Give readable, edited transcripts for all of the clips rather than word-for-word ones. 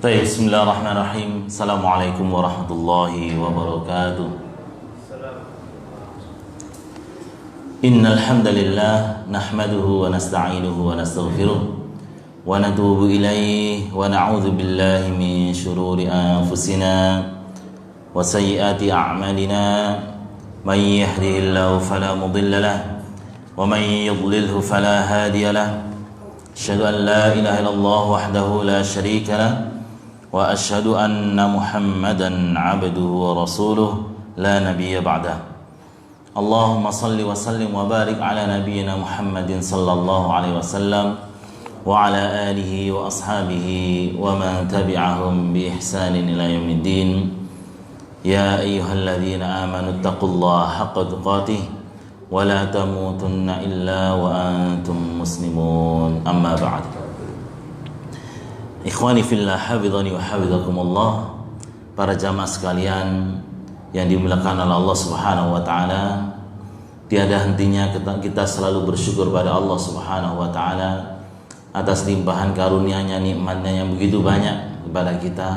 Baik, bismillahirrahmanirrahim. Assalamualaikum warahmatullahi wabarakatuh. Innal hamdalillah nahmaduhu wa nasta'inuhu wa nastaghfiruh wa natubu ilaihi wa na'udzu billahi min shururi anfusina wa sayyiati a'malina. May yahdihillahu fala mudilla lahu wa may yudlilhu fala hadiya lahu. Asyhadu an la ilaha illallah wahdahu la syarika lahu wa asyhadu anna Muhammadan abduhu wa rasuluh la nabiyya ba'dah. Allahumma salli wa sallim wa barik ala nabiyyina Muhammadin sallallahu alaihi wasallam wa ala alihi wa ashabihi wa man tabi'ahum bi ihsanin ila yaumiddin. Ya ayyuhalladzina amanu taqullaha haqqa tuqatih wa la tamutunna illa wa antum muslimun. Amma ba'd. Ikhwani fillah, hafizani wa hafizakumullah. Para jamaah sekalian yang dimuliakan oleh Allah Subhanahu wa taala, tiada hentinya kita selalu bersyukur pada Allah Subhanahu wa taala atas limpahan karunia-Nya, nikmat-Nya yang begitu banyak kepada kita.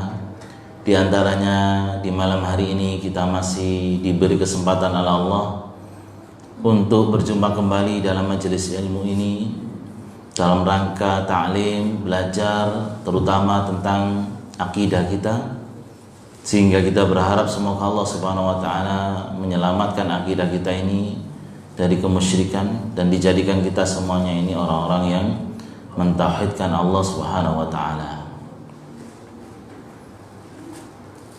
Di antaranya di malam hari ini kita masih diberi kesempatan oleh Allah untuk berjumpa kembali dalam majelis ilmu ini dalam rangka ta'lim, belajar terutama tentang akidah kita, sehingga kita berharap semoga Allah Subhanahu wa taala menyelamatkan akidah kita ini dari kemusyrikan dan dijadikan kita semuanya ini orang-orang yang mentauhidkan Allah Subhanahu wa taala.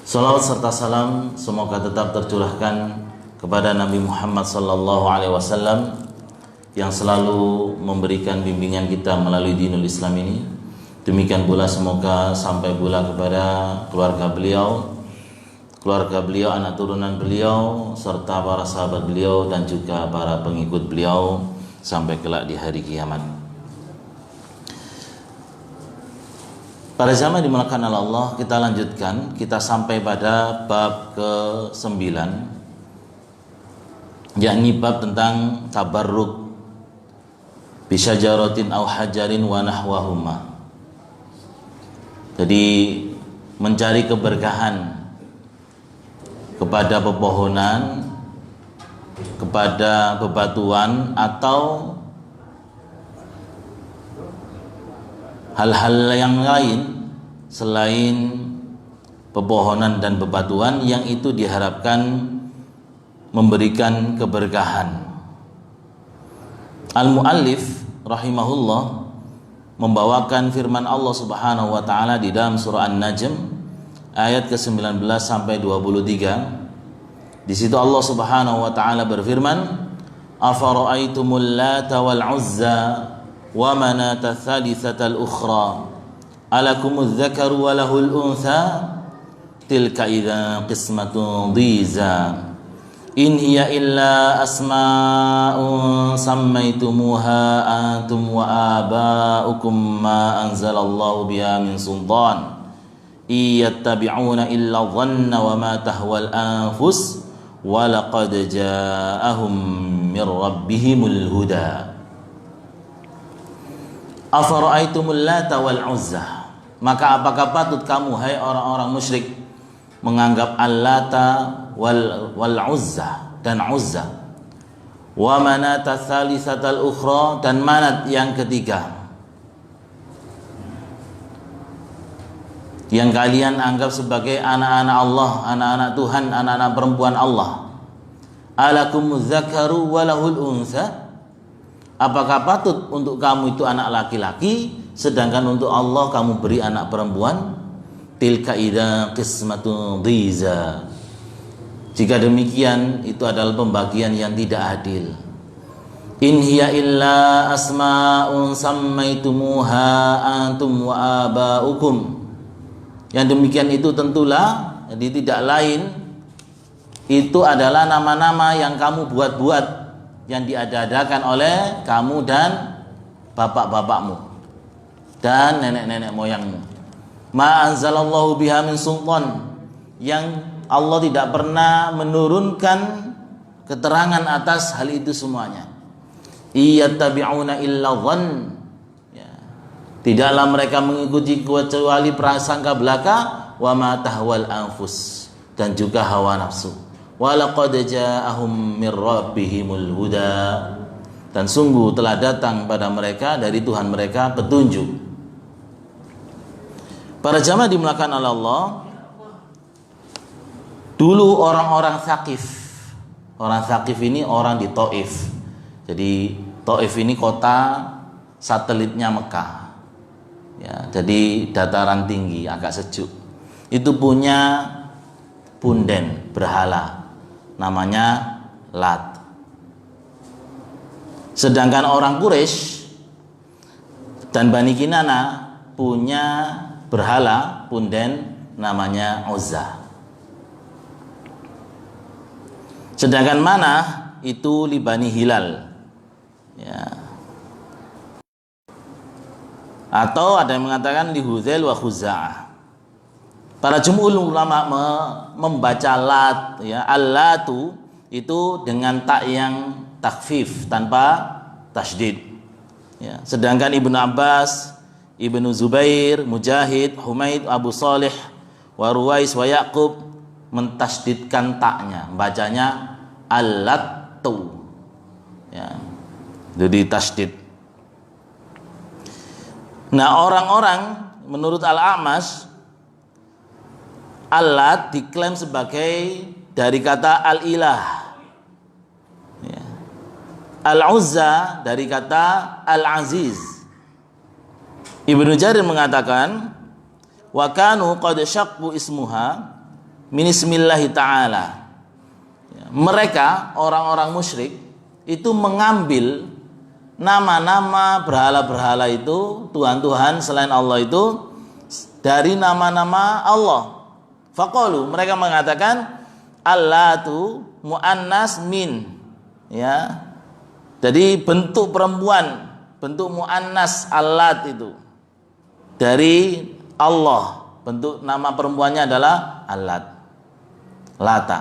Salawat serta salam semoga tetap tercurahkan kepada Nabi Muhammad sallallahu alaihi wasallam yang selalu memberikan bimbingan kita melalui dinul Islam ini. Demikian pula semoga sampai pula kepada keluarga beliau, anak turunan beliau, serta para sahabat beliau dan juga para pengikut beliau sampai kelak di hari kiamat. Para jamaah dimuliakan oleh Allah, kita lanjutkan. Kita sampai pada bab ke-9, yakni bab tentang tabarruk bisyajaratin aw hajarin wa nahwahuma. Jadi mencari keberkahan kepada pepohonan, kepada bebatuan atau hal-hal yang lain selain pepohonan dan bebatuan yang itu diharapkan memberikan keberkahan. Al-Muallif rahimahullah membawakan firman Allah Subhanahu wa taala di dalam surah An-Najm ayat ke-19 sampai 23. Di situ Allah Subhanahu wa taala berfirman, "Afara'aitumul Lata wal Uzza wa Manata tsalitsatal ukhra alakumudz dzakaru wa lahul untha tilka idzan qismatun dhiza." In hiya illa asma'un sammaitumuha antum wa aba'ukum ma anzalallahu biha min sultan iyattabi'una illa dhanna wa ma tahwal anfus wa laqad ja'ahum min rabbihimul huda. Afara'aitumul Lata wal Uzza, maka apakah patut kamu hai orang-orang musyrik menganggap Al-Lata wal Uzza dan Uzza, wa Manata tsalitsatal ukhra dan Manat yang ketiga, yang kalian anggap sebagai anak-anak Allah, anak-anak Tuhan, anak-anak perempuan Allah. Alakumudz dzakaru wa lahul untha, apakah patut untuk kamu itu anak laki-laki sedangkan untuk Allah kamu beri anak perempuan? Tilka idza qismatun dhiza, jika demikian itu adalah pembagian yang tidak adil. In hiya illa asma'un sammaitumuha antum wa aba'ukum, yang demikian itu tentulah jadi tidak lain itu adalah nama-nama yang kamu buat-buat, yang diada-adakan oleh kamu dan bapak-bapakmu dan nenek-nenek moyangmu. Ma anzalallahu biha min sultan, yang Allah tidak pernah menurunkan keterangan atas hal itu semuanya. Iyattabi'una illa dhann, ya. Tidaklah mereka mengikuti kecuali prasangka belaka, wa ma tahwal anfus, dan juga hawa nafsu. Wa laqad ja'ahum mir rabbihimul huda, dan sungguh telah datang pada mereka dari Tuhan mereka petunjuk. Para jamaah dimulakan oleh Allah, dulu orang-orang Tsaqif. Orang Tsaqif ini orang di Taif. Jadi Taif ini kota satelitnya Mekah. Ya, jadi dataran tinggi, agak sejuk. Itu punya punden berhala, namanya Lat. Sedangkan orang Quraisy dan Bani Kinana punya berhala punden namanya Uzza. Sedangkan Manah itu li Bani Hilal. Ya. Atau ada yang mengatakan li Hudzail wa Khuza'ah. Para jumhur ulama membaca Lat, ya, Al-Latu itu dengan tak yang takhfif tanpa tasydid. Ya. Sedangkan Ibnu Abbas, Ibnu Zubair, Mujahid, Humaid, Abu Salih, wa Ruwais wa Yaqub mentasydidkan taknya, bacanya Al-Latu. Ya. Jadi tasydid. Nah, orang-orang menurut Al-A'mash, Al-Lat diklaim sebagai dari kata Al-Ilah. Ya. Al-Uzza dari kata Al-Aziz. Ibnu Jarir mengatakan, wa kanu qad syaqqu ismuha min ismillahi ta'ala. Ya. Mereka orang-orang musyrik itu mengambil nama-nama berhala-berhala itu, Tuhan-Tuhan selain Allah itu, dari nama-nama Allah. Faqalu, mereka mengatakan Allatu muannas min, ya. Jadi bentuk perempuan, bentuk muannas Allat itu dari Allah. Bentuk nama perempuannya adalah Allat, Lata.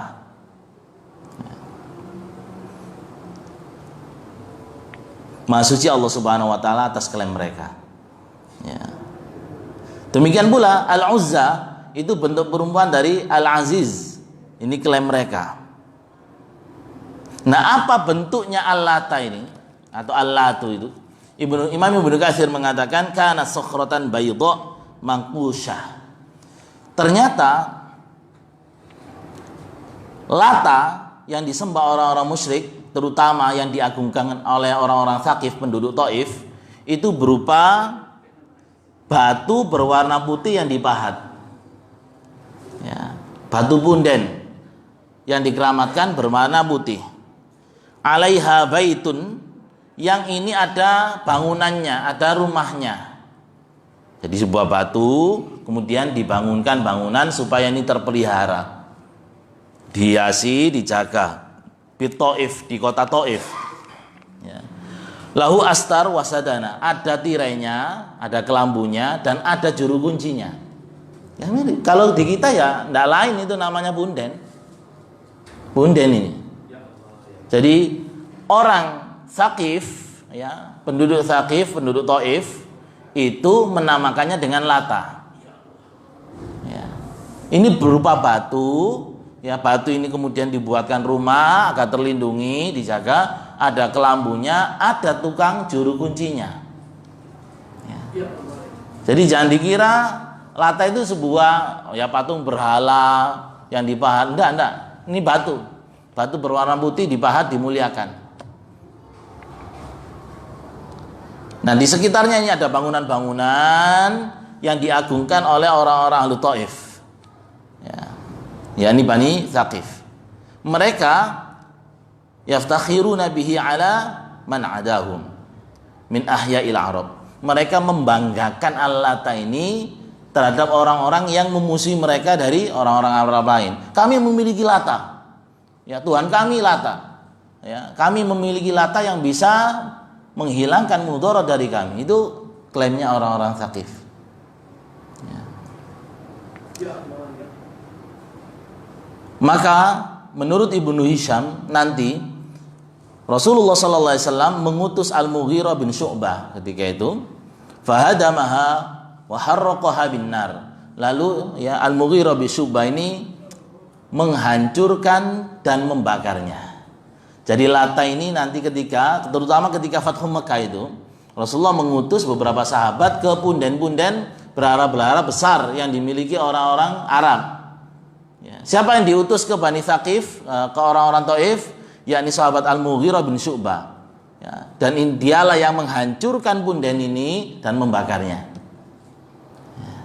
Maha suci Allah Subhanahu wa taala atas klaim mereka. Ya. Demikian pula Al-Uzza itu bentuk perempuan dari Al-Aziz. Ini klaim mereka. Nah, apa bentuknya Al-Lata ini atau Al-Latu itu? Imam Ibnu Katsir mengatakan kana sakhratan bayda manqusyah. Ternyata Lata yang disembah orang-orang musyrik, terutama yang diagungkan oleh orang-orang Tsaqif penduduk Taif, itu berupa batu berwarna putih yang dipahat, ya, batu punden yang dikeramatkan berwarna putih. Alaiha baitun, yang ini ada bangunannya, ada rumahnya. Jadi sebuah batu kemudian dibangunkan bangunan supaya ini terpelihara, dihiasi, dijaga. Di Taif, di kota Taif. Ya. Lahu astar wasadana, ada tirainya, ada kelambunya, dan ada juru kuncinya. Ya, kalau di kita ya tidak lain, itu namanya punden. Punden ini. Jadi orang Tsaqif, ya, penduduk Tsaqif, penduduk Taif itu menamakannya dengan Lata. Ya. Ini berupa batu. Ya, batu ini kemudian dibuatkan rumah agar terlindungi, dijaga, ada kelambunya, ada tukang juru kuncinya. Ya. Jadi jangan dikira Lata itu sebuah ya patung berhala yang dipahat. Enggak. Ini batu. Batu berwarna putih dipahat, dimuliakan. Nah, di sekitarnya ini ada bangunan-bangunan yang diagungkan oleh orang-orang Ahlu Taif. Ya, ini Bani Tsaqif. Mereka yaftakhiruna bihi ala man adahum min ahya'il Arab. Mereka membanggakan Al-Lata ini terhadap orang-orang yang memusuhi mereka dari orang-orang Arab lain. Kami memiliki Lata. Ya, Tuhan kami Lata. Ya, kami memiliki Lata yang bisa menghilangkan mudarat dari kami. Itu klaimnya orang-orang Tsaqif. Ya. Maka menurut Ibnu Hisham nanti Rasulullah SAW mengutus Al-Mughirah bin Syu'bah ketika itu Fahadamaha wa harraqaha binnar. Lalu ya Al-Mughirah bin Syu'bah ini menghancurkan dan membakarnya. Jadi Lata ini nanti terutama ketika Fathu Mekah itu, Rasulullah mengutus beberapa sahabat ke punden-punden berhala-berhala besar yang dimiliki orang-orang Arab. Ya. Siapa yang diutus ke Bani Thaqif, ke orang-orang Taif, yakni sahabat Al-Mughirah bin Syu'bah. Ya. Dan dialah yang menghancurkan punden ini dan membakarnya. Ya.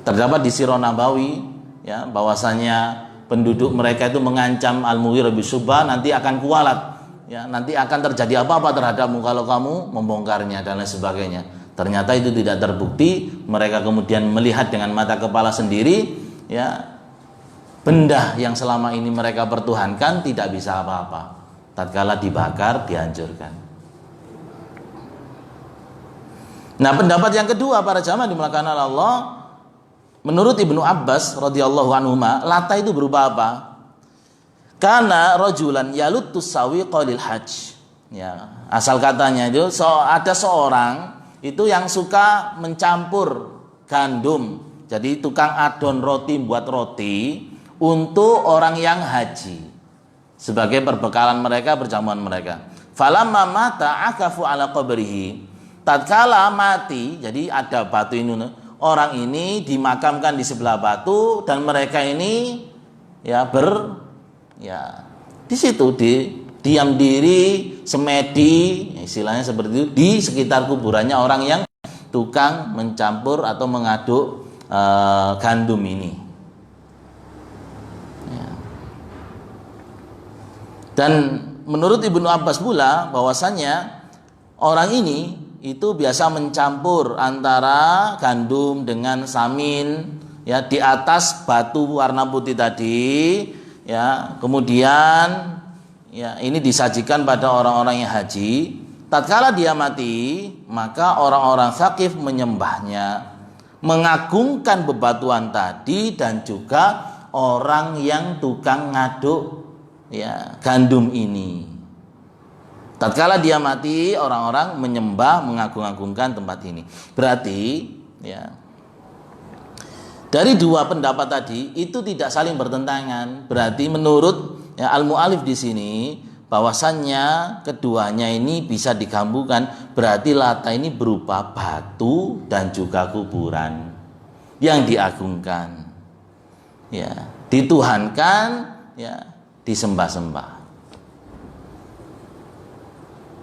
Terdapat di Sirah Nabawi, ya, bahwasanya penduduk mereka itu mengancam Al-Mughirah bin Syu'bah nanti akan kualat. Ya, nanti akan terjadi apa-apa terhadapmu kalau kamu membongkarnya dan lain sebagainya. Ternyata itu tidak terbukti. Mereka kemudian melihat dengan mata kepala sendiri, ya, benda yang selama ini mereka pertuhankan tidak bisa apa-apa. Tatkala dibakar, dihancurkan. Nah, pendapat yang kedua para jamaah dimulakan oleh Allah, menurut Ibnu Abbas radhiyallahu anhuma, Lata itu berupa apa? Karena rojulan yalutus sawiqa lil hajj. Ya, asal katanya itu ada seorang itu yang suka mencampur gandum. Jadi tukang adon roti, buat roti untuk orang yang haji sebagai perbekalan mereka, perjamuan mereka. Falamma mata akafu ala qabrihi. Tatkala mati, jadi ada batu ini, orang ini dimakamkan di sebelah batu dan mereka ini ya di situ diam diri, semedi, istilahnya seperti itu, di sekitar kuburannya orang yang tukang mencampur atau mengaduk gandum ini. Ya. Dan menurut Ibnu Abbas pula bahwasanya orang ini itu biasa mencampur antara gandum dengan samin, ya, di atas batu warna putih tadi. Ya, kemudian ya ini disajikan pada orang-orang yang haji. Tatkala dia mati, maka orang-orang Thaqif menyembahnya, mengagungkan bebatuan tadi dan juga orang yang tukang ngaduk ya gandum ini. Tatkala dia mati, orang-orang menyembah, mengagung-agungkan tempat ini. Berarti ya dari dua pendapat tadi itu tidak saling bertentangan. Berarti menurut ya, al-mu'alif di sini bahwasannya keduanya ini bisa digabungkan. Berarti Lata ini berupa batu dan juga kuburan yang diagungkan, ya, dituhankan, ya, disembah-sembah.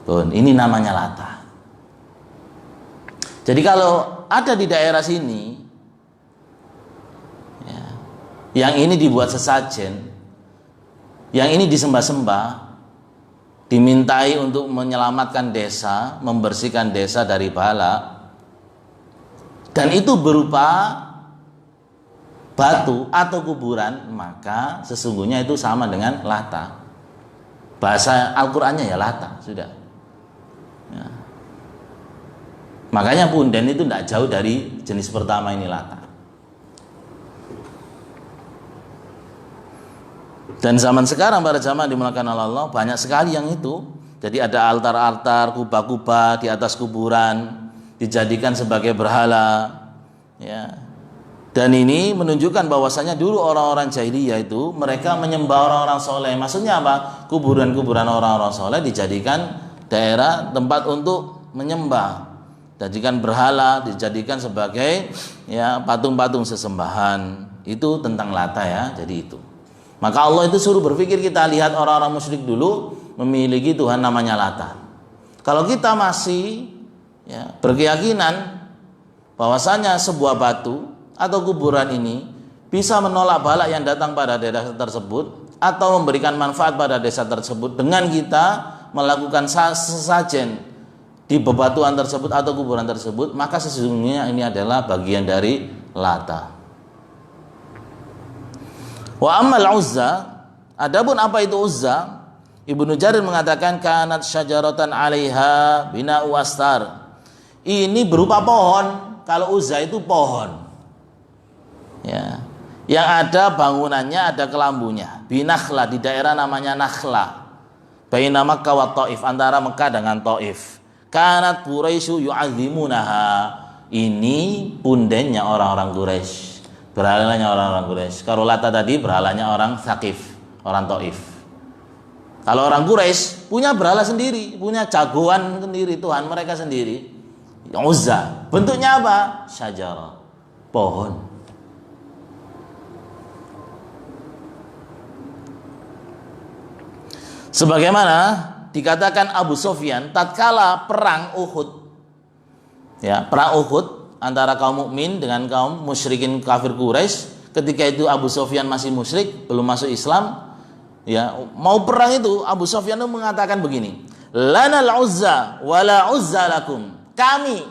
Ini namanya Lata. Jadi kalau ada di daerah sini, yang ini dibuat sesajen, yang ini disembah-sembah, dimintai untuk menyelamatkan desa, membersihkan desa dari bala, dan itu berupa batu atau kuburan, maka sesungguhnya itu sama dengan Lata. Bahasa Al-Qur'annya ya Lata, sudah. Ya. Makanya punden itu tidak jauh dari jenis pertama ini, Lata. Dan zaman sekarang para jamaah dimulakan Allah banyak sekali yang itu. Jadi ada altar-altar, kubah-kubah di atas kuburan dijadikan sebagai berhala, ya. Dan ini menunjukkan bahwasanya dulu orang-orang jahiliyah itu mereka menyembah orang-orang soleh. Maksudnya apa? Kuburan-kuburan orang-orang soleh dijadikan daerah tempat untuk menyembah, dijadikan berhala, dijadikan sebagai ya patung-patung sesembahan. Itu tentang Lata ya. Jadi itu. Maka Allah itu suruh berpikir, kita lihat orang-orang musyrik dulu memiliki Tuhan namanya Lata. Kalau kita masih ya, berkeyakinan bahwasanya sebuah batu atau kuburan ini bisa menolak bala yang datang pada daerah tersebut atau memberikan manfaat pada desa tersebut dengan kita melakukan sesajen di bebatuan tersebut atau kuburan tersebut, maka sesungguhnya ini adalah bagian dari Lata. Wa ammal Uzza, adapun apa itu Uzza? Ibnu Jarir mengatakan kanat syajaratan 'alaiha bina'u astar. Ini berupa pohon. Kalau Uzza itu pohon. Ya. Yang ada bangunannya, ada kelambunya. Binakhla, di daerah namanya Nakhla. Baina Makkah wa Thaif, antara Mekah dengan Thaif. Kanat Quraisyu yu'azzimunaha. Ini pundennya orang-orang Quraisy, berhalanya orang-orang Quraisy. Kalau Lata tadi berhalanya orang Tsaqif, orang Taif. Kalau orang Quraisy punya berhala sendiri, punya jagoan sendiri, Tuhan mereka sendiri. Uzza. Bentuknya apa? Syajarah, pohon. Sebagaimana dikatakan Abu Sufyan tatkala perang Uhud, ya, perang Uhud antara kaum mukmin dengan kaum musyrikin kafir Quraisy. Ketika itu Abu Sufyan masih musyrik, belum masuk Islam. Ya, mau perang itu Abu Sufyan itu mengatakan begini, lanal uzza wala uzza lakum. Kami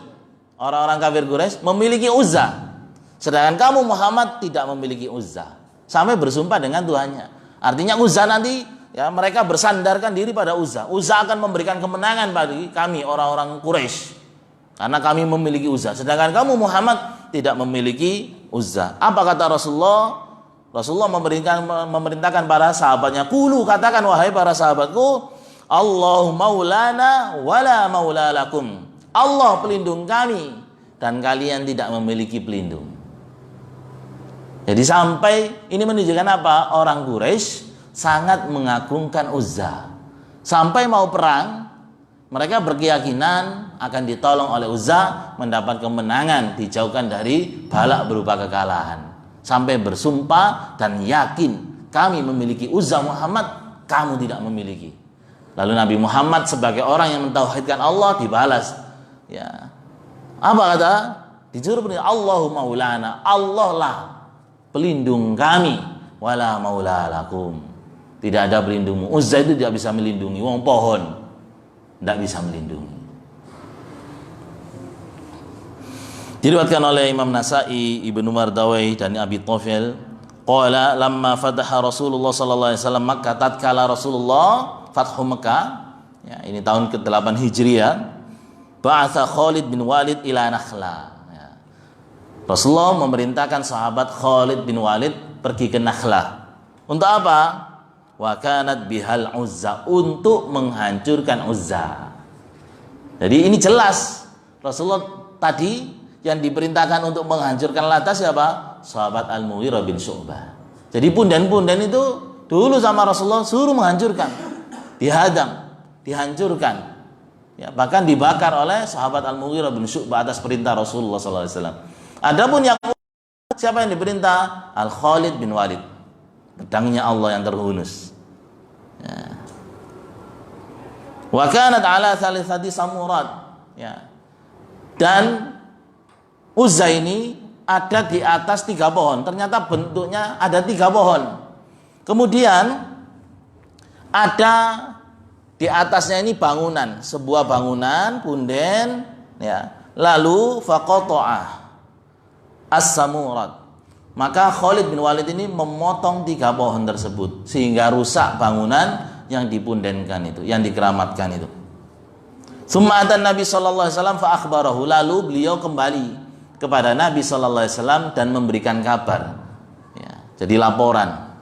orang-orang kafir Quraisy memiliki Uzza, sedangkan kamu Muhammad tidak memiliki Uzza. Sampai bersumpah dengan Tuhannya. Artinya Uzza nanti, ya, mereka bersandarkan diri pada Uzza. Uzza akan memberikan kemenangan bagi kami orang-orang Quraisy karena kami memiliki Uzza, sedangkan kamu Muhammad tidak memiliki Uzza. Apa kata Rasulullah? Rasulullah memerintahkan para sahabatnya, qulu, katakan wahai para sahabatku, Allahu maulana wala maula lakum. Allah pelindung kami dan kalian tidak memiliki pelindung. Jadi sampai ini menunjukkan apa? Orang Quraisy sangat mengagungkan Uzza. Sampai mau perang, mereka berkeyakinan akan ditolong oleh Uzza, mendapat kemenangan, dijauhkan dari balak berupa kekalahan. Sampai bersumpah dan yakin, kami memiliki Uzza Muhammad, kamu tidak memiliki. Lalu Nabi Muhammad sebagai orang yang mentauhidkan Allah dibalas. Ya. Apa kata? Dijuru pelindung, Allahu maulana, Allah lah pelindung kami, wala maula lakum. Tidak ada pelindungmu. Uzza itu tidak bisa melindungi, wong pohon tidak bisa melindungi. Diriwayatkan oleh Imam Nasa'i, Ibnu Mardawai dan Abi Tufel, qala lamma fataha Rasulullah sallallahu alaihi wasallam Makkah, tatkala Rasulullah fathu Makkah, ya, ini tahun ke-8 Hijriah, ba'atha Khalid bin Walid ila Nakhla. Ya. Rasulullah memerintahkan sahabat Khalid bin Walid pergi ke Nakhla. Untuk apa? Wa kanat bihal Uzza, untuk menghancurkan Uzza. Jadi ini jelas Rasulullah tadi yang diperintahkan untuk menghancurkan Lata siapa? Sahabat Al-Mughirah bin Syu'bah. Jadi punden-punden itu dulu sama Rasulullah suruh menghancurkan, dihadam, dihancurkan. Ya, bahkan dibakar oleh sahabat Al-Mughirah bin Syu'bah atas perintah Rasulullah SAW. Adapun yang siapa yang diperintah? Al-Khalid bin Walid, pedangnya Allah yang terhunus. Ya. Wa kanat ala thalithati samurat. Ya. Dan Uzza ini ada di atas 3 pohon. Ternyata bentuknya ada 3 pohon. Kemudian ada di atasnya ini bangunan, sebuah bangunan punden, ya. Lalu faqata'ah as-samurat. Maka Khalid bin Walid ini memotong 3 pohon tersebut sehingga rusak bangunan yang dipundenkan itu, yang dikeramatkan itu. Tsumma atan Nabi sallallahu alaihi wasallam fa akhbarahu, lalu beliau kembali kepada Nabi sallallahu alaihi wasallam dan memberikan kabar. Ya, jadi laporan.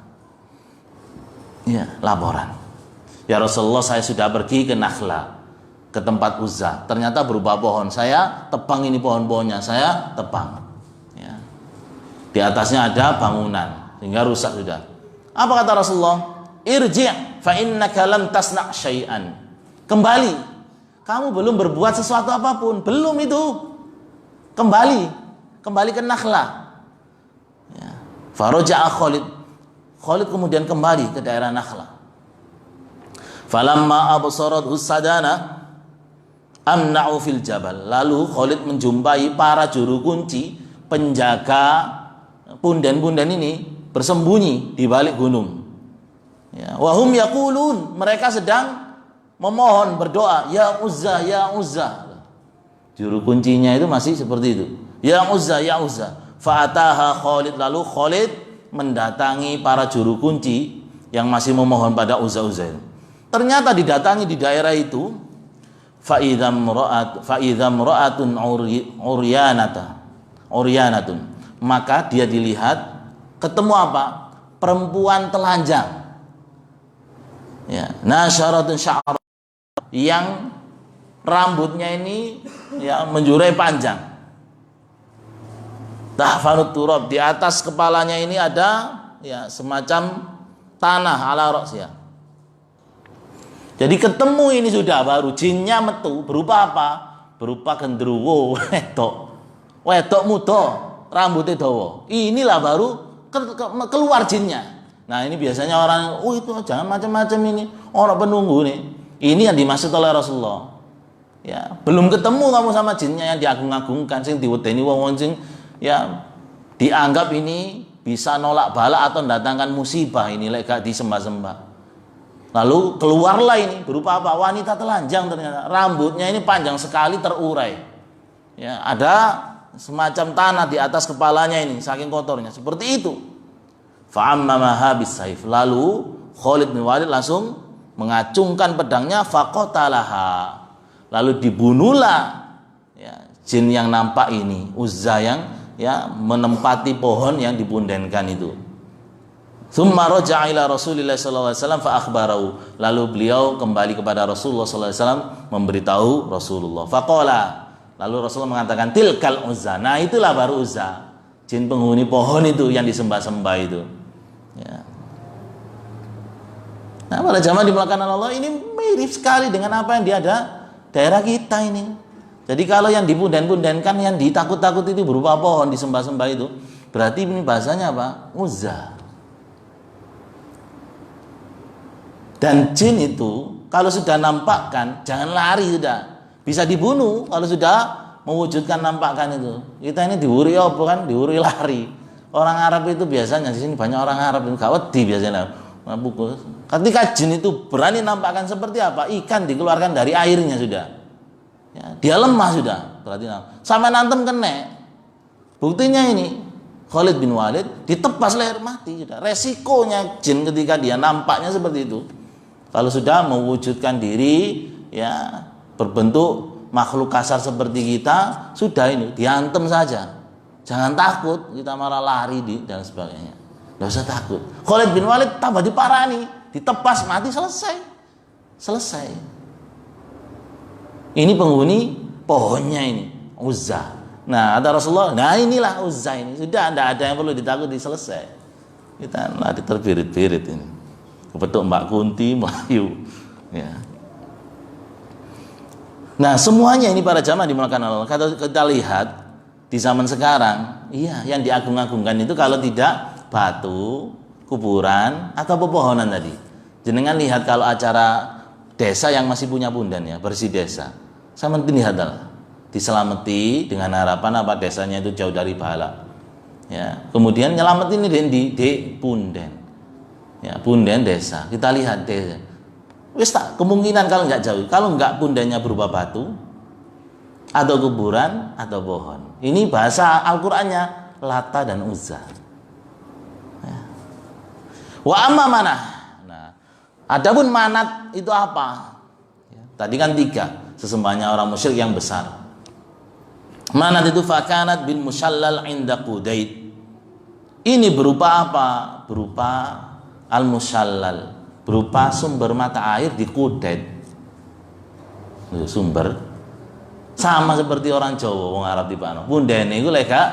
Ya, laporan. Ya Rasulullah, saya sudah pergi ke Nakhla, ke tempat Uzza. Ternyata berupa pohon. Saya tebang ini pohon-pohonnya, saya tebang. Ya. Di atasnya ada bangunan sehingga rusak sudah. Apa kata Rasulullah? Irji' fa innaka lam tasna' syai'an. Kembali. Kamu belum berbuat sesuatu apapun, belum itu. Kembali ke Nakhla. Ya. Faraja'a Khalid. Khalid kemudian kembali ke daerah Nakhla. Falamma absarat husadana amna'u fil jabal. Lalu Khalid menjumpai para juru kunci, penjaga punden-punden ini bersembunyi di balik gunung. Ya, wahum yaqulun, mereka sedang memohon, berdoa, ya Uzza, ya Uzza. Juru kuncinya itu masih seperti itu. Ya Uzza, ya Uzza. Fa'ataha Khalid, lalu Khalid mendatangi para juru kunci yang masih memohon pada Uzza itu. Ternyata didatangi di daerah itu, fa'idham ra'atun uryanatun. Maka dia dilihat, ketemu apa? Perempuan telanjang. Ya, nasyaratun sya'ar, yang rambutnya ini ya menjurai panjang. Tahfanut turab, di atas kepalanya ini ada ya semacam tanah ala ra'siyah. Jadi ketemu ini sudah baru jinnya metu berupa apa? Berupa gendruwo wedok muda, rambutnya dawa. Inilah baru keluar jinnya. Nah, ini biasanya orang, oh itu jangan macam-macam ini, orang penunggu nih. Ini yang dimaksud oleh Rasulullah. Ya, belum ketemu kamu sama jinnya yang diagung-agungkan, sing diwedeni wong sing ya dianggap ini bisa nolak bala atau mendatangkan musibah, ini lek gak disembah-sembah. Lalu keluarlah ini berupa apa? Wanita telanjang ternyata. Rambutnya ini panjang sekali terurai. Ya, ada semacam tanah di atas kepalanya ini saking kotornya. Seperti itu. Fa'ammamaha bis-saif. Lalu Khalid bin Walid langsung mengacungkan pedangnya, faqatalaha. Lalu dibunuhlah ya, jin yang nampak ini, Uzza yang ya menempati pohon yang dipundenkan itu. Tsumma raja'a ila Rasulillah sallallahu alaihi wasallam fa akhbarahu. Lalu beliau kembali kepada Rasulullah sallallahu alaihi wasallam memberitahu Rasulullah. Faqala, lalu Rasulullah mengatakan tilkal Uzza. Nah, itulah baru Uzza, jin penghuni pohon itu yang disembah-sembah itu. Ya. Nah, pada zaman dimulakan Allah ini mirip sekali dengan apa yang ada daerah kita ini. Jadi kalau yang dipunden-pundenkan, yang ditakut-takut itu berupa pohon disembah-sembah itu, berarti ini bahasanya apa? Uzza. Dan jin itu kalau sudah nampakkan jangan lari, sudah bisa dibunuh kalau sudah mewujudkan nampakkan itu. Kita ini diwuri apa kan? Diwuri lari. Orang Arab itu biasanya di sini banyak orang Arab itu gak wedi biasanya. Pukul. Ketika jin itu berani nampakkan seperti apa? Ikan dikeluarkan dari airnya sudah. Ya, dia lemah sudah. Berarti sampai nantem kena. Buktinya ini Khalid bin Walid ditebas leher mati sudah. Resikonya jin ketika dia nampaknya seperti itu. Kalau sudah mewujudkan diri ya berbentuk makhluk kasar seperti kita, sudah ini diantem saja. Jangan takut kita malah lari dan sebagainya. Tidak usah takut. Khalid bin Walid tambah diparani, ditebas mati, selesai. Selesai. Ini penghuni pohonnya ini, Uzza. Nah, ada Rasulullah, nah inilah Uzza ini. Sudah tidak ada yang perlu ditakuti, selesai. Kita lari terbirit-birit ini. Kebetuk Mbak Kunti, Melayu. Ya. Nah, semuanya ini para jamaah dimulakan Allah. Kalau kita lihat di zaman sekarang, iya, yang diagung-agungkan itu kalau tidak batu, kuburan, atau pepohonan tadi. Jenengan lihat kalau acara desa yang masih punya pundan ya, bersih desa. Sama lihat lah, diselamati dengan harapan apa desanya itu jauh dari bala. Ya, kemudian nyelamatin ini di punden. Ya, punden desa. Kita lihat desa. Wis tak kemungkinan kalau nggak jauh, kalau nggak pundannya berupa batu atau kuburan atau pohon. Ini bahasa Al-Qur'annya Lata dan Uzza. Ya. Wa amma manah. Nah, adapun manat itu apa? Ya, tadi kan 3 sesembahannya orang musyrik yang besar. Manat itu fakanat bin musyallal inda Qudaid. Ini berupa apa? Berupa al-musyallal, berupa sumber mata air di Qudaid. Sumber sama seperti orang Jawa, wong Arab di Pano. Pundene iku lek gak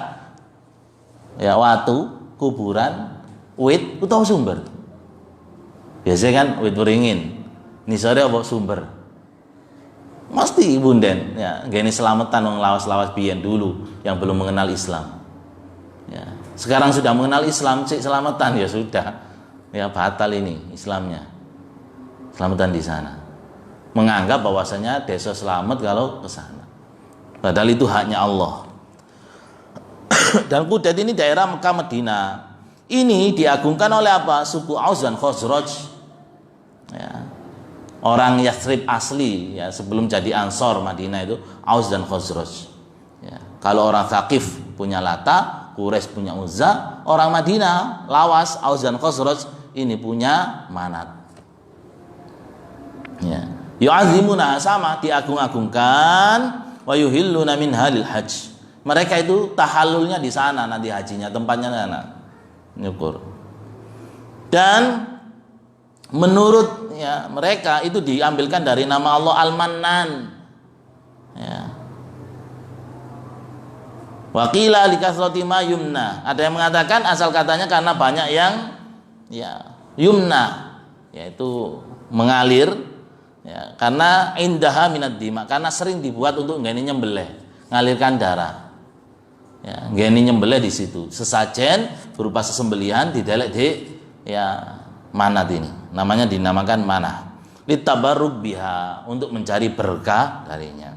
ya watu, kuburan, wit utawa sumber. Biasanya kan wit beringin. Nisare apa sumber? Mesti bunden ya, gini selamatan wong lawas-lawas biyen dulu yang belum mengenal Islam. Ya, sekarang sudah mengenal Islam, cek selamatan ya sudah. Ya batal ini Islamnya. Selamatan di sana. Menganggap bahwasanya desa selamat kalau ke sana. Padahal itu haknya Allah. Dan Qudaid ini daerah Mekah Madinah. Ini diagungkan oleh apa? Suku Aus dan Khazraj. Ya. Orang Yathrib asli ya, sebelum jadi Ansor Madinah itu Aus dan Khazraj. Ya. Kalau orang Thaqif punya Lata, Quraisy punya Uzza, orang Madinah lawas Aus dan Khazraj ini punya Manat. Ya. Yu'azimuna sama diagung-agungkan, wa yuhilluna min halil hajj. Mereka itu tahallulnya di sana nanti hajinya, tempatnya sana. Nyukur. Dan menurut ya mereka itu diambilkan dari nama Allah Al-Mannan. Waqila likathrati ma yumna. Ada yang mengatakan asal katanya karena banyak yang ya yumna, yaitu mengalir ya, karena indaha minad dima, karena sering dibuat untuk nggak ini nyembelih, ngalirkan darah. Ya, nggak ini nyembelih di situ. Sesajen berupa sesembelihan didelek di ya manat ini. Namanya dinamakan manah. Litabarruk biha, untuk mencari berkah darinya.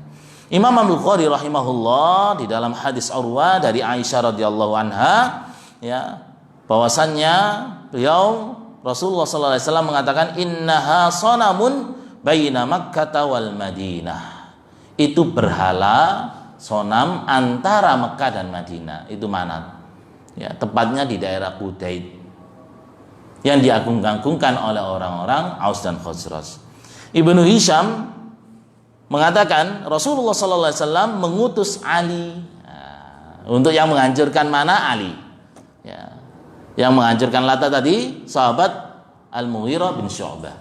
Imam Al-Bukhari rahimahullah di dalam hadis Urwah dari Aisyah radhiyallahu anha ya, bahwasannya beliau Rasulullah sallallahu alaihi wasallam mengatakan innaha sonamun baina Makkah wal Madinah. Itu berhala sonam antara Mekah dan Madinah, itu manat. Ya, tepatnya di daerah Qudaid yang diagung-agungkan oleh orang-orang Aus dan Khazraj. Ibnu Hisham mengatakan Rasulullah sallallahu alaihi wasallam mengutus Ali untuk yang menghancurkan mana Ali. Ya. Yang menghancurkan Lata tadi sahabat Al-Mughirah bin Syu'bah.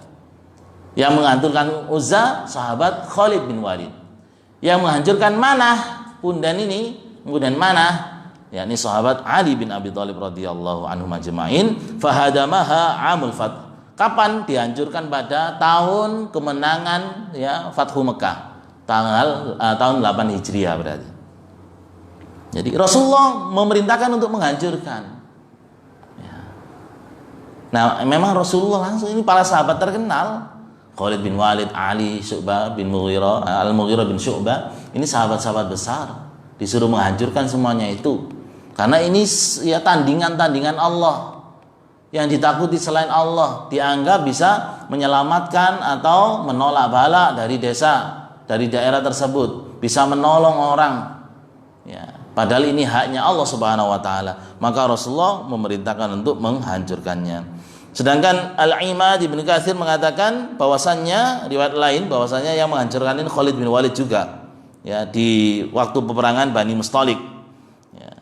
Yang menghancurkan Uzza sahabat Khalid bin Walid. Yang menghancurkan Manah pundan ini, pundan Manah yakni sahabat Ali bin Abi Thalib radhiyallahu anhu majma'in, fahadamaha amul fath. Kapan dihancurkan? Pada tahun kemenangan ya Fathu Mekah, tahun 8 Hijriah berarti. Jadi Rasulullah memerintahkan untuk menghancurkan. Ya. Nah, memang Rasulullah langsung, ini para sahabat terkenal, Khalid bin Walid, Ali, Syu'bah bin Mughirah, Al-Mughirah bin Syu'bah, ini sahabat-sahabat besar, disuruh menghancurkan semuanya itu. Karena ini ya tandingan-tandingan Allah yang ditakuti selain Allah, dianggap bisa menyelamatkan atau menolak bala dari desa, dari daerah tersebut, bisa menolong orang. Ya, padahal ini haknya Allah Subhanahu wa taala. Maka Rasulullah memerintahkan untuk menghancurkannya. Sedangkan Al-Imad Ibnu Katsir mengatakan bahwasannya riwayat lain bahwasannya yang menghancurkan ini Khalid bin Walid juga. Ya, di waktu peperangan Bani Mustalik. Ya.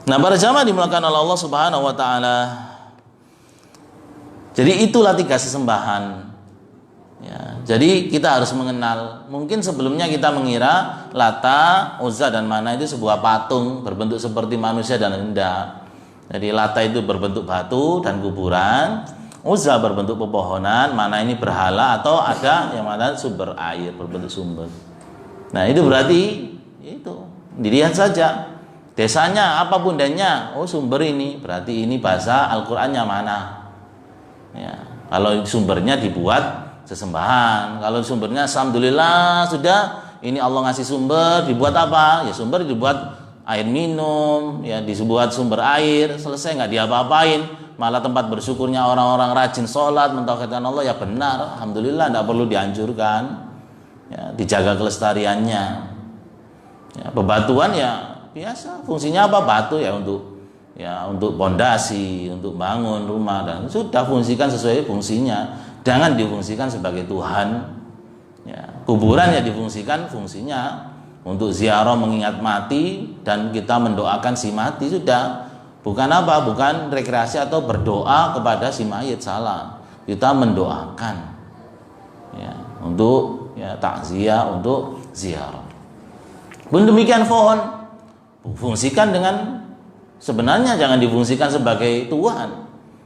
Nah, para jamaah dimulakan oleh Allah Subhanahu wa taala. Jadi itulah 3 sesembahan. Ya, jadi kita harus mengenal. Mungkin sebelumnya kita mengira Lata, Uzza dan Manah itu sebuah patung berbentuk seperti manusia dan enggak. Jadi Lata itu berbentuk batu dan kuburan, Uzza berbentuk pepohonan, Manah ini berhala atau ada yang mana sumber air berbentuk sumber. Nah, itu berarti itu dilihat saja. Desanya apa bundanya? Oh, sumber ini. Berarti ini bahasa Al-Qur'annya mana? Ya, kalau sumbernya dibuat sesembahan, kalau sumbernya alhamdulillah sudah ini Allah ngasih sumber, dibuat apa? Ya sumber dibuat air minum, ya dibuat sumber air, selesai, nggak diapa-apain, malah tempat bersyukurnya orang-orang rajin sholat, mentauhidkan Allah, ya benar, alhamdulillah, nggak perlu dihancurkan, ya, dijaga kelestariannya. Ya, bebatuan ya biasa, fungsinya apa? Batu ya untuk pondasi, untuk bangun rumah, dan sudah fungsikan sesuai fungsinya. Jangan difungsikan sebagai Tuhan. Ya, kuburan ya difungsikan fungsinya untuk ziarah mengingat mati dan kita mendoakan si mati, sudah. Bukan apa? Bukan rekreasi atau berdoa kepada si mayit, salah. Kita mendoakan. Ya, untuk ya takziah, untuk ziarah. Pun demikian pohon, fungsikan dengan sebenarnya jangan difungsikan sebagai Tuhan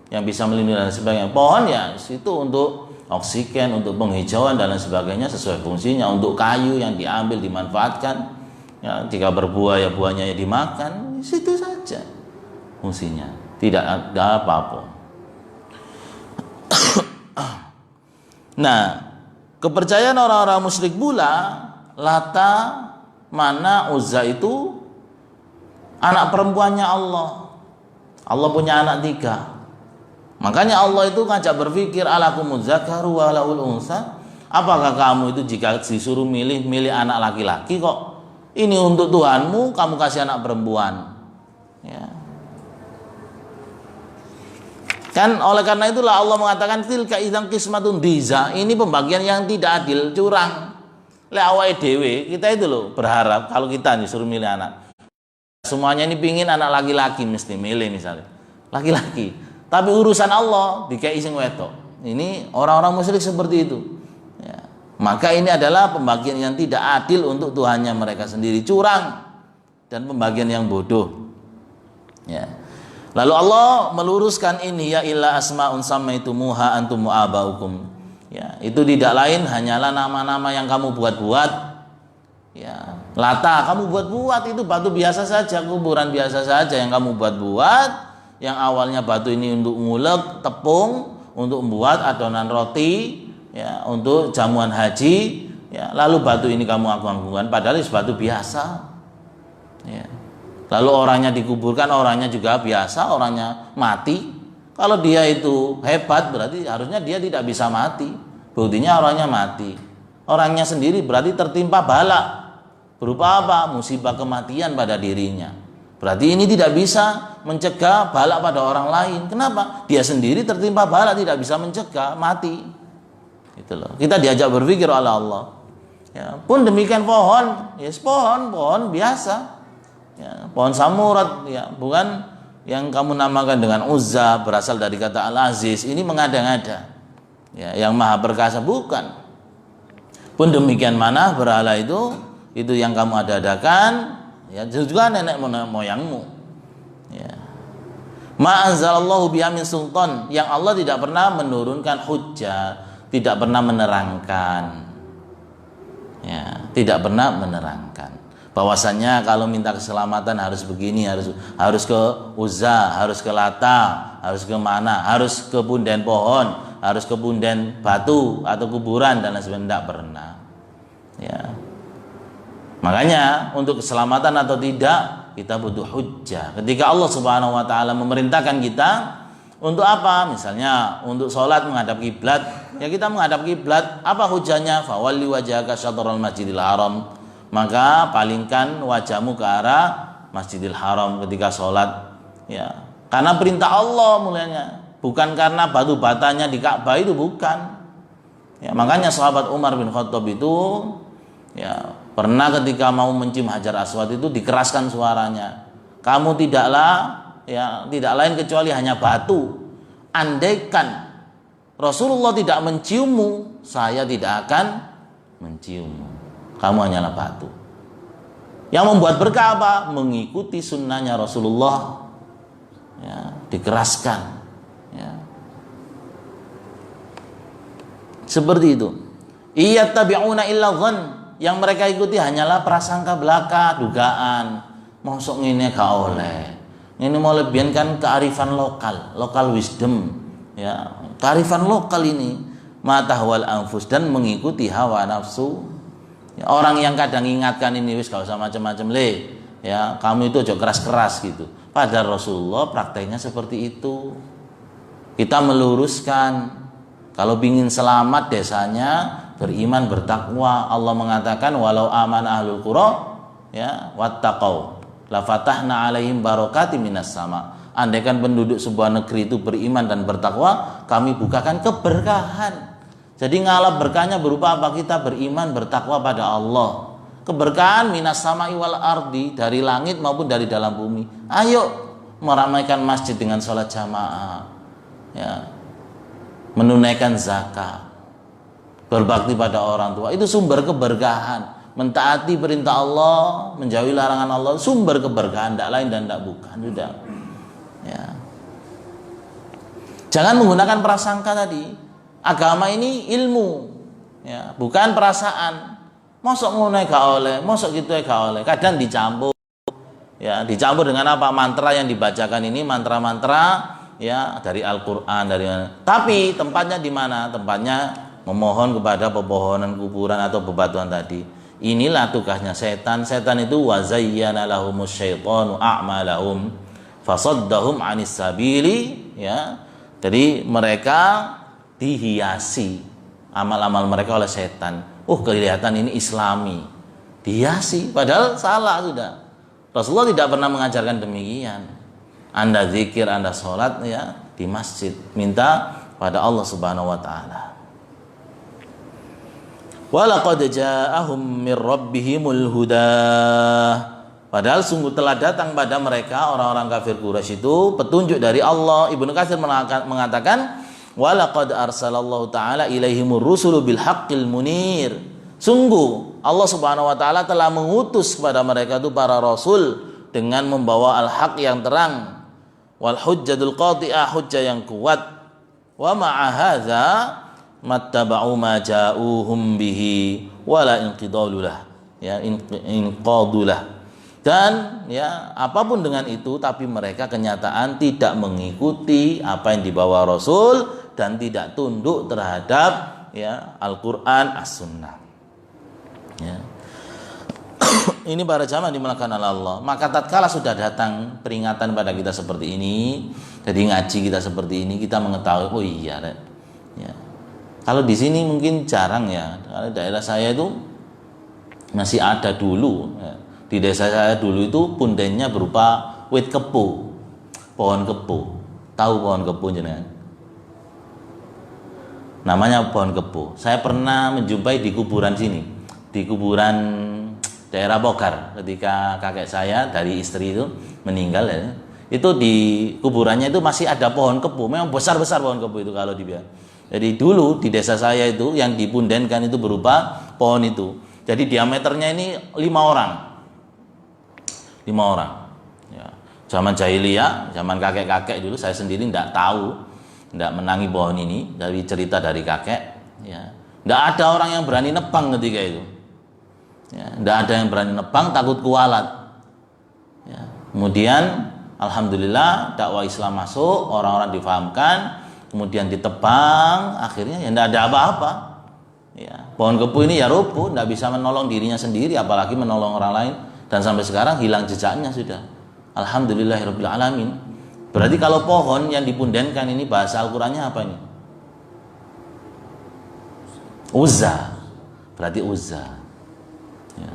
yang bisa melindungi dan sebagainya. Pohon ya itu untuk oksigen, untuk penghijauan dan lain sebagainya sesuai fungsinya. Untuk kayu yang diambil dimanfaatkan. Ya, jika berbuah ya buahnya ya dimakan, situ saja fungsinya. Tidak ada apa-apa. Nah, kepercayaan orang-orang musyrik pula, Lata, Manah, Uzza itu anak perempuannya Allah. Allah punya anak 3. Makanya Allah itu ngajak berpikir, alakumuz zakaru wa lahul unsa. Apakah kamu itu jika disuruh milih anak laki-laki kok? Ini untuk Tuhanmu, kamu kasih anak perempuan. Ya. Kan oleh karena itulah Allah mengatakan tilka idzan qismatun diza. Ini pembagian yang tidak adil, curang. Le awake dhewe, kita itu loh berharap kalau kita disuruh milih anak. Semuanya ini pingin anak laki-laki mesti milih misalnya. Laki-laki. Tapi urusan Allah dikei sing wedok. Ini orang-orang musyrik seperti itu. Maka ini adalah pembagian yang tidak adil untuk Tuhannya mereka sendiri, curang dan pembagian yang bodoh. Ya. Lalu Allah meluruskan ini, ya illa asmaun sammaitumuha antum wa abaukum. Ya, itu tidak lain hanyalah nama-nama yang kamu buat-buat. Ya, Lata kamu buat-buat, itu batu biasa saja, kuburan biasa saja yang kamu buat-buat. Yang awalnya batu ini untuk ngulek tepung, untuk membuat adonan roti, ya, untuk jamuan haji, ya, lalu batu ini kamu agung-agungkan padahal itu batu biasa. Ya. Lalu orangnya dikuburkan, orangnya juga biasa, orangnya mati. Kalau dia itu hebat berarti harusnya dia tidak bisa mati. Buktinya orangnya mati. Orangnya sendiri berarti tertimpa bala. Berupa apa? Musibah kematian pada dirinya. Berarti ini tidak bisa mencegah bala pada orang lain. Kenapa? Dia sendiri tertimpa bala, tidak bisa mencegah, mati. Itu loh. Kita diajak berpikir oleh Allah. Ya, pun demikian pohon, yes, pohon biasa. Ya, pohon samurat, ya, bukan yang kamu namakan dengan Uzza, berasal dari kata Al-Aziz. Ini mengada-ngada. Ya, yang maha perkasa, bukan. Pun demikian mana berhala itu yang kamu ada-adakan, ya, juga nenek moyangmu. Ya. Ma anzalallahu biha min sultan, yang Allah tidak pernah menurunkan hujjah, tidak pernah menerangkan. Ya, tidak pernah menerangkan bahwasanya kalau minta keselamatan harus begini, harus ke Uzza, harus ke Lata, harus ke mana, harus ke punden pohon, harus ke punden batu atau kuburan dan lain sebagainya, tidak pernah. Ya. Makanya untuk keselamatan atau tidak kita butuh hujjah. Ketika Allah Subhanahu wa taala memerintahkan kita untuk apa? Misalnya untuk sholat menghadap kiblat, ya kita menghadap kiblat. Apa hujahnya? Fawalli wajhaka syatral masjidil haram. Maka palingkan wajahmu ke arah Masjidil Haram ketika sholat. Ya, karena perintah Allah mulanya, bukan karena batu batanya di Ka'bah, itu bukan. Ya, makanya sahabat Umar bin Khattab itu, ya, pernah ketika mau mencium Hajar Aswad itu dikeraskan suaranya. Kamu tidaklah, ya, tidak lain kecuali hanya batu. Andaikan Rasulullah tidak menciummu, saya tidak akan menciummu. Kamu hanyalah batu. Yang membuat berkah apa? Mengikuti sunnahnya Rasulullah. Ya, dikeraskan. Ya. Seperti itu. Iyattabi'una illa dhann, yang mereka ikuti hanyalah prasangka belaka, dugaan. Mosok ngene gak oleh. Ini mau lebihan kan kearifan lokal wisdom. Ya, kearifan lokal ini, matahwal anfus, dan mengikuti hawa nafsu. Ya, orang yang kadang ingatkan ini, wis gak usah macam-macam ya, kamu itu aja keras-keras gitu. Padahal Rasulullah prakteknya seperti itu. Kita meluruskan, kalau ingin selamat desanya beriman, bertakwa. Allah mengatakan walau aman ahlul qura, ya, wattaqau la fatahna alaihim barakatim minas sama. Andaikan penduduk sebuah negeri itu beriman dan bertakwa, kami bukakan keberkahan. Jadi ngalap berkahnya berupa apa? Kita beriman, bertakwa pada Allah. Keberkahan minas sama'i wal ardi, dari langit maupun dari dalam bumi. Ayo meramaikan masjid dengan sholat jamaah, ya, menunaikan zakat, berbakti pada orang tua. Itu sumber keberkahan. Mentaati perintah Allah, menjauhi larangan Allah, sumber keberkahan, tidak lain dan tidak bukan. Sudah. Ya. Jangan menggunakan prasangka tadi. Agama ini ilmu, ya, bukan perasaan. Mosok ngono gak oleh, mosok gitu gak oleh. Kadang dicampur, ya, dicampur dengan apa? Mantra yang dibacakan ini mantra-mantra, ya, dari Al-Qur'an, dari mana. Tapi tempatnya di mana? Tempatnya memohon kepada pepohonan, kuburan atau bebatuan tadi. Inilah tugasnya setan. Setan itu wazayyana lahumus syaitanu a'malahum fasaddahum 'anis sabili, ya. Jadi mereka dihiasi amal-amal mereka oleh setan. Kelihatan ini islami, dihiasi, padahal salah sudah. Rasulullah tidak pernah mengajarkan demikian. Anda zikir, Anda sholat, ya, di masjid, minta pada Allah Subhanahu wa taala. Walaqad ja'ahum mir rabbihimul huda. Padahal sungguh telah datang pada mereka orang-orang kafir Quraisy itu petunjuk dari Allah. Ibnu Katsir mengatakan Walaqad arsalallahu ta'ala ilaihimur rusulu bil haqqil munir. Sungguh Allah Subhanahu wa taala telah mengutus kepada mereka itu para rasul dengan membawa al-haq yang terang, wal hujjatul qati'ah, hujjah yang kuat. Wa ma'a hadza mattaba'u ma ja'uhum bihi wala inqidalulah, ya, inqadulah. Dan ya, apapun dengan itu, tapi mereka kenyataan tidak mengikuti apa yang dibawa Rasul dan tidak tunduk terhadap ya Al-Qur'an, As-Sunnah. Ya. Ini para jamaah dimulakan oleh Allah. Maka tatkala sudah datang peringatan pada kita seperti ini, jadi ngaji kita seperti ini, kita mengetahui, oh iya, ya. Kalau di sini mungkin jarang ya. Kalau daerah saya itu masih ada dulu. Ya. Di desa saya dulu itu pundennya berupa wit kepu, pohon kepu. Tahu pohon kepu jenengan? Namanya pohon kepu. Saya pernah menjumpai di kuburan sini, di kuburan daerah Bogar, ketika kakek saya dari istri itu meninggal ya. Itu di kuburannya itu masih ada pohon kepu. Memang besar-besar pohon kepu itu kalau dibiarkan. Jadi dulu di desa saya itu yang dipundenkan itu berupa pohon itu. Jadi diameternya ini 5 orang. 5 orang. Ya. Zaman jahiliyah, zaman kakek-kakek dulu, saya sendiri tidak tahu, tidak menangi pohon ini dari cerita dari kakek. Ya. Tidak ada orang yang berani nebang ketika itu. Ya. Tidak ada yang berani nebang, takut kualat. Ya. Kemudian alhamdulillah dakwah Islam masuk, orang-orang difahamkan, kemudian ditebang, akhirnya ya tidak ada apa-apa. Ya. Pohon kepu ini ya rubuh, tidak bisa menolong dirinya sendiri, apalagi menolong orang lain. Dan sampai sekarang hilang jejaknya sudah. Alhamdulillahirabbil alamin. Berarti kalau pohon yang dipundenkan ini bahasa Al-Qur'annya apa ini? Uzza. Berarti Uzza. Ya.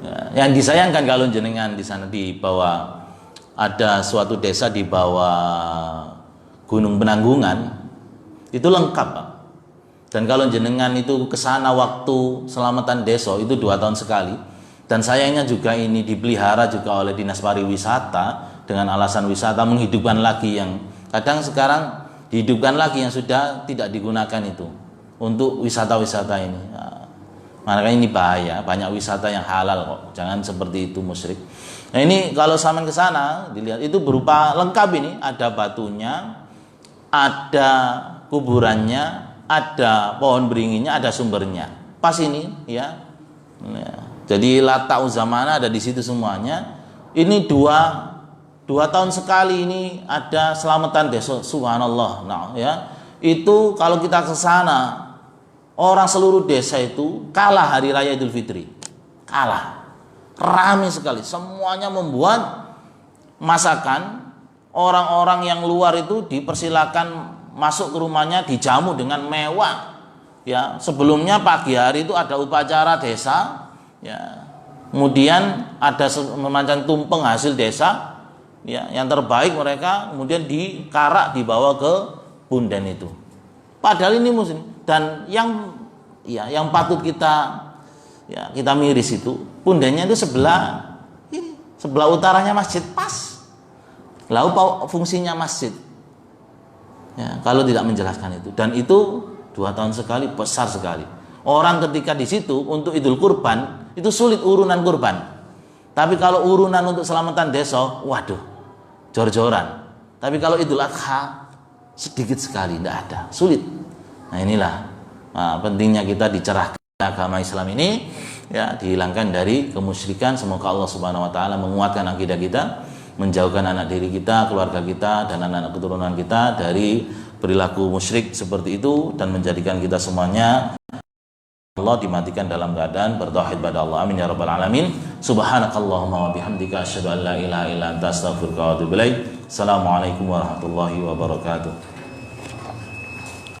Ya. Yang disayangkan kalau jenengan di sana di bawah ada suatu desa di bawah Gunung Penanggungan, itu lengkap, Pak. Dan kalau jenengan itu ke sana waktu selamatan desa itu 2 tahun sekali. Dan sayangnya juga ini dipelihara juga oleh Dinas Pariwisata dengan alasan wisata, menghidupkan lagi yang kadang sekarang dihidupkan lagi yang sudah tidak digunakan itu untuk wisata-wisata ini. Nah, makanya ini bahaya, banyak wisata yang halal kok. Jangan seperti itu musyrik. Nah, ini kalau sampean ke sana dilihat itu berupa lengkap ini, ada batunya, ada kuburannya, ada pohon beringinnya, ada sumbernya. Pas ini ya. Jadi lata uzamana ada di situ semuanya. Ini dua tahun sekali ini ada selamatan desa, subhanallah. Nah, ya. Itu kalau kita ke sana, orang seluruh desa itu kalah hari raya Idul Fitri. Kalah. Ramai sekali. Semuanya membuat masakan. Orang-orang yang luar itu dipersilakan masuk ke rumahnya, dijamu dengan mewah. Ya, sebelumnya pagi hari itu ada upacara desa, ya. Kemudian ada semacam tumpeng hasil desa, ya, yang terbaik mereka kemudian dikarak dibawa ke punden itu. Padahal ini muslim, dan yang patut kita miris itu pundennya itu sebelah utaranya masjid, pas. Lalu fungsinya masjid. Ya, kalau tidak menjelaskan itu, dan itu 2 tahun sekali, besar sekali. Orang ketika di situ untuk Idul Kurban itu sulit urunan kurban, tapi kalau urunan untuk selamatan desa, waduh, jor-joran. Tapi kalau Idul Adha sedikit sekali, tidak ada, sulit. Nah inilah pentingnya kita dicerahkan agama Islam ini, ya, dihilangkan dari kemusyrikan. Semoga Allah Subhanahu Wa Taala menguatkan akidah kita, menjauhkan anak diri kita, keluarga kita, dan anak-anak keturunan kita dari perilaku musyrik seperti itu, dan menjadikan kita semuanya Allah dimatikan dalam keadaan bertauhid pada Allah. Amin ya rabbal alamin. Subhanakallahumma wa bihamdika asyhadu an la ilaha illa anta astaghfiruka wa atubu ilaik. Assalamualaikum warahmatullahi wabarakatuh.